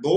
2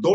2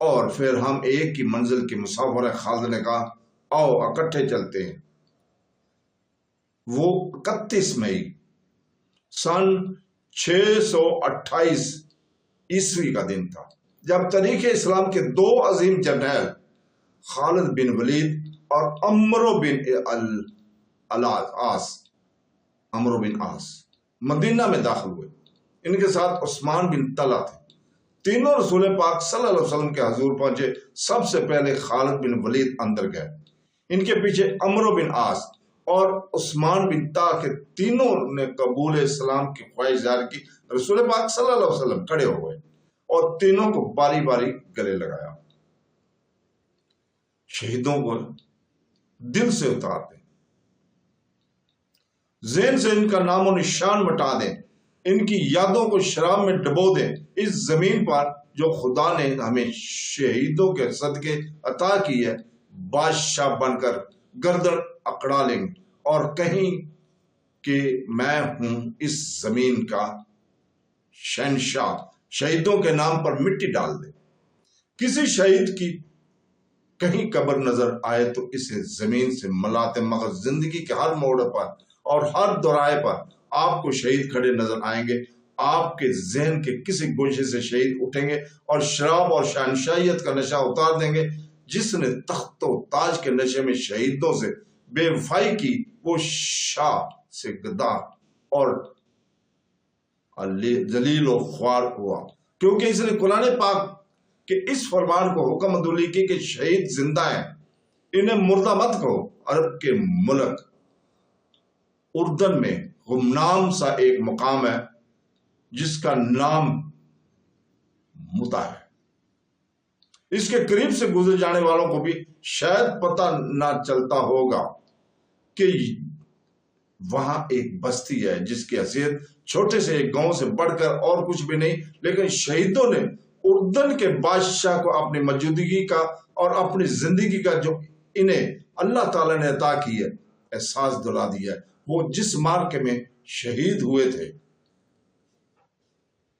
اور پھر ہم ایک ہی منزل کے مسافر ہیں۔ خالد نے کہا آؤ اکٹھے چلتے ہیں۔ وہ 31 مئی سن 628 عیسوی کا دن تھا جب تاریخ اسلام کے دو عظیم جرنیل خالد بن ولید اور عمرو بن عاص مدینہ میں داخل ہوئے۔ ان کے ساتھ عثمان بن طلحہ تھے۔ تینوں رسول پاک صلی اللہ علیہ وسلم کے حضور پہنچے۔ سب سے پہلے خالد بن ولید اندر گئے، ان کے پیچھے عمرو بن عاص اور عثمان بن طلحہ کے تینوں نے قبول اسلام کی خواہش ظاہر کی۔ رسول پاک صلی اللہ علیہ وسلم کھڑے ہو گئے اور تینوں کو باری باری گلے لگایا۔ شہیدوں کو دل سے اتار دیں، ذہن سے ان کا نام و نشان مٹا دیں، ان کی یادوں کو شراب میں ڈبو دیں۔ اس زمین پر جو خدا نے ہمیں شہیدوں کے صدقے عطا کی ہے، بادشاہ بن کر گردن اکڑا لیں اور کہیں کہ میں ہوں اس زمین کا شہنشاہ۔ شہیدوں کے نام پر مٹی ڈال دیں۔ کسی شہید کی کہیں قبر نظر آئے تو اسے زمین سے ملاتے، مگر زندگی کے ہر موڑ پر اور ہر دورائے پر آپ کو شہید کھڑے نظر آئیں گے۔ آپ کے ذہن کے کسی گوشے سے شہید اٹھیں گے اور شراب اور شہنشاہیت کا نشہ اتار دیں گے۔ جس نے تخت و تاج کے نشے میں شہیدوں سے بے وفائی کی، وہ شاہ سے غدار اور ذلیل و خوار ہوا، کیونکہ اس نے قرآن پاک کہ اس فرمان کو حکم عدولی کی کہ شہید زندہ ہیں، انہیں مردہ مت کہو۔ عرب کے ملک اردن میں غمنام سا ایک مقام ہے جس کا نام متا ہے۔ اس کے قریب سے گزر جانے والوں کو بھی شاید پتہ نہ چلتا ہوگا کہ وہاں ایک بستی ہے جس کی حیثیت چھوٹے سے ایک گاؤں سے بڑھ کر اور کچھ بھی نہیں، لیکن شہیدوں نے اردن کے بادشاہ کو اپنی موجودگی کا اور اپنی زندگی کا جو انہیں اللہ تعالیٰ نے عطا کی ہے احساس دلا دیا ہے۔ وہ جس مارکے میں شہید ہوئے تھے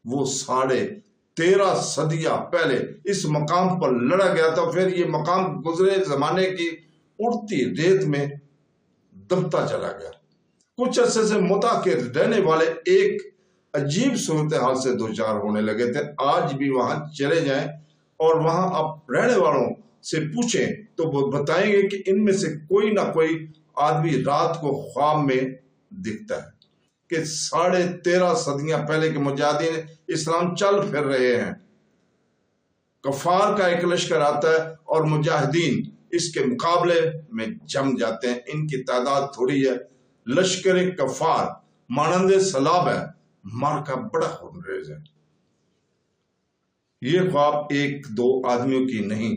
وہ 13.5 صدیاں پہلے اس مقام پر لڑا گیا تھا، پھر یہ مقام گزرے زمانے کی اڑتی ریت میں دبتا چلا گیا۔ کچھ عرصے سے متا کے رہنے والے ایک عجیب صورتحال سے دوچار ہونے لگے تھے۔ آج بھی وہاں چلے جائیں اور وہاں آپ رہنے والوں سے پوچھیں تو وہ بتائیں گے کہ ان میں سے کوئی نہ کوئی آدمی رات کو خواب میں دکھتا ہے کہ 13.5 صدیاں پہلے کے مجاہدین اسلام چل پھر رہے ہیں۔ کفار کا ایک لشکر آتا ہے اور مجاہدین اس کے مقابلے میں جم جاتے ہیں۔ ان کی تعداد تھوڑی ہے، لشکر کفار مانند سیلاب ہے، مارکا بڑا خونریز ہے۔ یہ خواب ایک دو آدمیوں کی نہیں،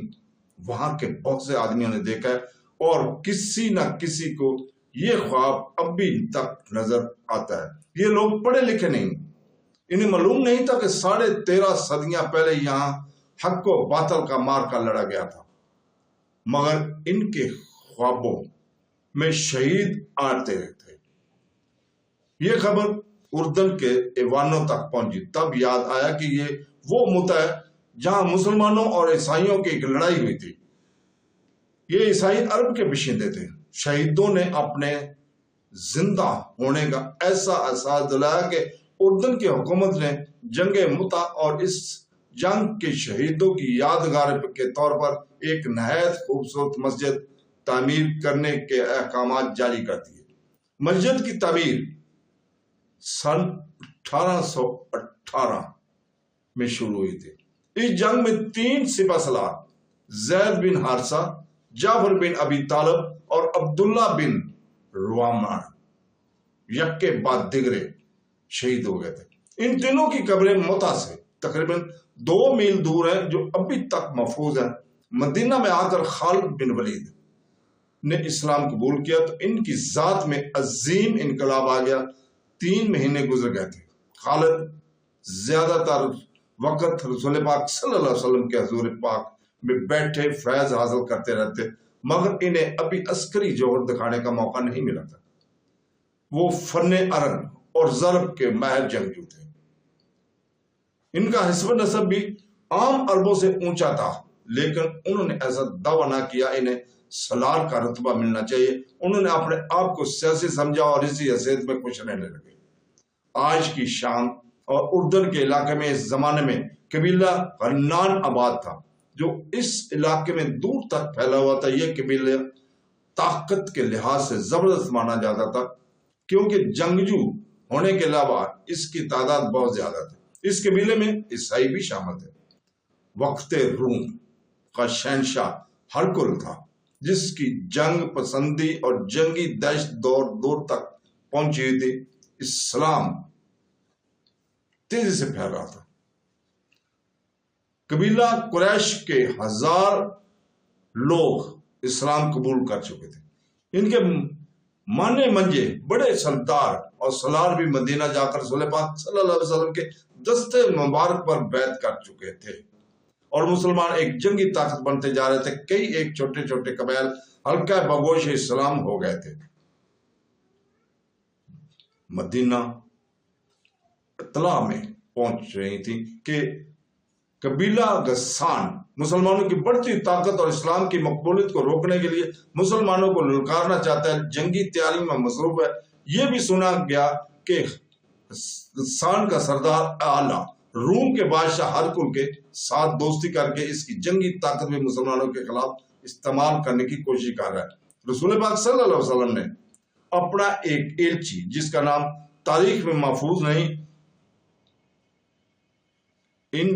وہاں کے بہت سے آدمیوں نے دیکھا ہے، اور کسی نہ کسی کو یہ خواب ابھی تک نظر آتا ہے۔ یہ لوگ پڑھے لکھے نہیں، انہیں معلوم نہیں تھا کہ 13.5 صدیاں پہلے یہاں حق و باطل کا مارکا لڑا گیا تھا، مگر ان کے خوابوں میں شہید آتے تھے۔ یہ خبر اردن کے ایوانوں تک پہنچی، تب یاد آیا کہ یہ وہ متا ہے جہاں مسلمانوں اور عیسائیوں کی ایک لڑائی ہوئی تھی۔ یہ عیسائی عرب کے باشندے تھے۔ شہیدوں نے اپنے زندہ ہونے کا ایسا احساس دلایا کہ اردن کی حکومت نے جنگ متا اور اس جنگ کے شہیدوں کی یادگار کے طور پر ایک نہایت خوبصورت مسجد تعمیر کرنے کے احکامات جاری کر دیے۔ مسجد کی تعمیر سن 1818 میں شروع ہوئی تھی۔ اس جنگ میں 3 سپہ سالار زید بن حارثہ، جعفر بن ابی طالب اور عبداللہ بن رواحہ یک کے بعد دیگرے شہید ہو گئے تھے۔ ان تینوں کی قبریں متا سے تقریباً 2 میل دور ہیں، جو ابھی تک محفوظ ہیں۔ مدینہ میں آ کر خالد بن ولید نے اسلام قبول کیا تو ان کی ذات میں عظیم انقلاب آ گیا۔ 3 مہینے گزر گئے تھے۔ خالد زیادہ تر وقت رسول پاک صلی اللہ علیہ وسلم کے حضور پاک میں بیٹھے فیض حاصل کرتے رہتے، مگر انہیں ابھی عسکری جوہر دکھانے کا موقع نہیں ملا تھا۔ وہ فن ارن اور ضرب کے ماہر جنگجو تھے۔ ان کا حسب نسب بھی عام عربوں سے اونچا تھا۔ لیکن انہوں نے ایسا دعویٰ نہ کیا انہیں سلار کا رتبہ ملنا چاہیے. انہوں نے اپنے آپ کو سیاسی سمجھا اور اسی حیثیت میں خوش رہنے لگے. آج کی شام اور اردن کے علاقے میں اس زمانے میں قبیلہ غنان آباد تھا جو اس علاقے میں دور تک پھیلا ہوا تھا. یہ قبیلہ طاقت کے لحاظ سے زبردست مانا جاتا تھا کیونکہ جنگجو ہونے کے علاوہ اس کی تعداد بہت زیادہ تھی. اس قبیلے میں عیسائی بھی شامل تھے. وقت روم کا شہنشاہ ہرکل تھا جس کی جنگ پسندی اور جنگی دہشت دور تک پہنچی ہوئی تھی. اسلام تیزی سے پھیل رہا تھا. قبیلہ قریش کے 1000 لوگ اسلام قبول کر چکے تھے. ان کے مانے منجے بڑے سردار اور سلار بھی مدینہ جا کر رسول پاک صلی اللہ علیہ وسلم کے دستے مبارک پر بیعت کر چکے تھے اور مسلمان ایک جنگی طاقت بنتے جا رہے تھے. کئی ایک چھوٹے چھوٹے قبائل ہلکا بگوش اسلام ہو گئے تھے. مدینہ اطلاع میں پہنچ رہی تھی کہ قبیلہ غسان مسلمانوں کی بڑھتی طاقت اور اسلام کی مقبولیت کو روکنے کے لیے مسلمانوں کو للکارنا چاہتا ہے، جنگی تیاری میں مصروف ہے. یہ بھی سنا گیا کہ غسان کا سردار اعلیٰ روم کے بادشاہ ہرکل کے ساتھ دوستی کر کے اس کی جنگی طاقت بھی مسلمانوں کے خلاف استعمال کرنے کی کوشش کر رہا ہے. رسول پاک صلی اللہ علیہ وسلم نے اپنا ایک ایلچی جس کا نام تاریخ میں محفوظ نہیں، ان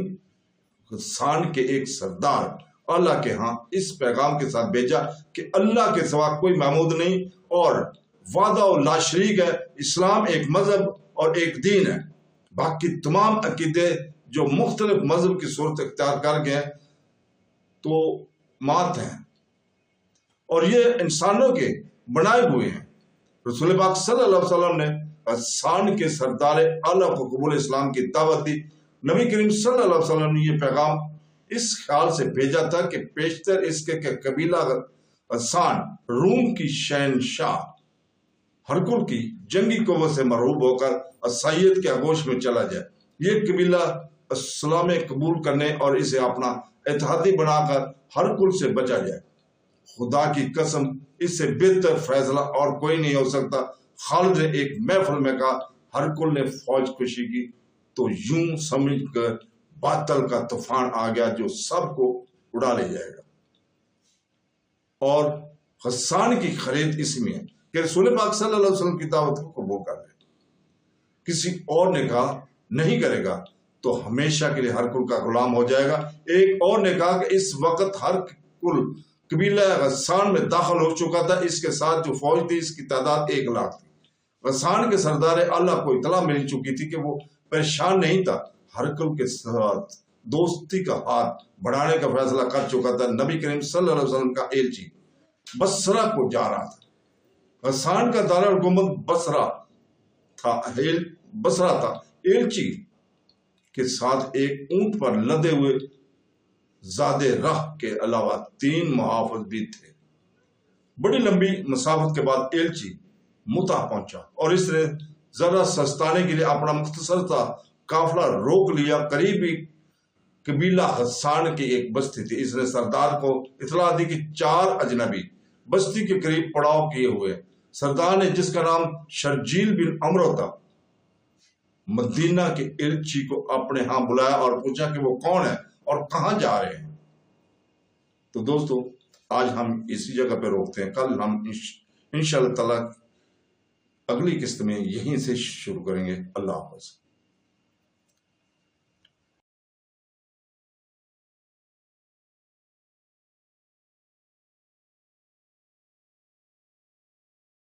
غسان کے ایک سردار اللہ کے ہاں اس پیغام کے ساتھ بھیجا کہ اللہ کے سوا کوئی معبود نہیں اور وحدہ لا شریک ہے. اسلام ایک مذہب اور ایک دین ہے. باقی تمام عقیدے جو مختلف مذہب کی صورت اختیار کر گئے تو مات ہیں اور یہ انسانوں کے بنائے ہوئے ہیں. رسول پاک صلی اللہ علیہ وسلم نے غسان کے سردار اعلیٰ کو قبول اسلام کی دعوت دی. نبی کریم صلی اللہ علیہ وسلم نے یہ پیغام اس خیال سے بھیجا تھا کہ پیشتر اس کے کہ قبیلہ غسان روم کی شہنشاہ ہرکل کی جنگی قوت سے مرعوب ہو کر عیسائیت کے آغوش میں چلا جائے. یہ قبیلہ اسلام قبول کرنے اور اسے اپنا اتحادی بنا کر ہرکل سے بچا جائے. خدا کی قسم اس سے بہتر فیصلہ اور کوئی نہیں ہو سکتا. خالد نے ایک محفل میں کہا ہرکل نے فوج کشی کی تو یوں سمجھ کر باطل کا طوفان آ گیا جو سب کو اڑا لے جائے گا. اور غسان کی خرید اس میں ہے کہ رسول پاک صلی اللہ علیہ وسلم کی دعوت کو قبول کر لے. کسی اور نے کہا نہیں کرے گا تو ہمیشہ کے لیے ہرکل کا غلام ہو جائے گا. ایک اور نے کہا کہ اس وقت ہرکل قبیلہ غسان میں داخل ہو چکا تھا. اس کے ساتھ جو فوج تھی اس کی تعداد 1 لاکھ تھی. غسان کے سردار اللہ کو اطلاع مل چکی تھی کہ وہ پریشان نہیں تھا، ہرکل کے ساتھ دوستی کا ہاتھ بڑھانے کا فیصلہ کر چکا تھا. نبی کریم صلی اللہ علیہ وسلم کا ایلچی بصرہ کو جا رہا تھا. غسان کا دارالحکومت بصرہ تھا. ایلچی کے ساتھ ایک اونٹ پر لدے ہوئے زادے راہ کے علاوہ 3 محافظ بھی تھے. بڑی لمبی مسافت کے بعد ایلچی متا پہنچا اور اس نے ذرا سستانے کے لیے اپنا مختصر تھا قافلہ روک لیا. قریبی قبیلہ غسان کی ایک بستی تھی. اس نے سردار کو اطلاع دی کہ 4 اجنبی بستی کے قریب پڑاؤ کیے ہوئے. سردار نے جس کا نام شرجیل بن عمرو تھا مدینہ کے ایلچی کو اپنے ہاں بلایا اور پوچھا کہ وہ کون ہے اور کہاں جا رہے ہیں. تو دوستو آج ہم اسی جگہ پہ روکتے ہیں. کل ہم انشاءاللہ تعالی اگلی قسط میں یہیں سے شروع کریں گے. اللہ حافظ.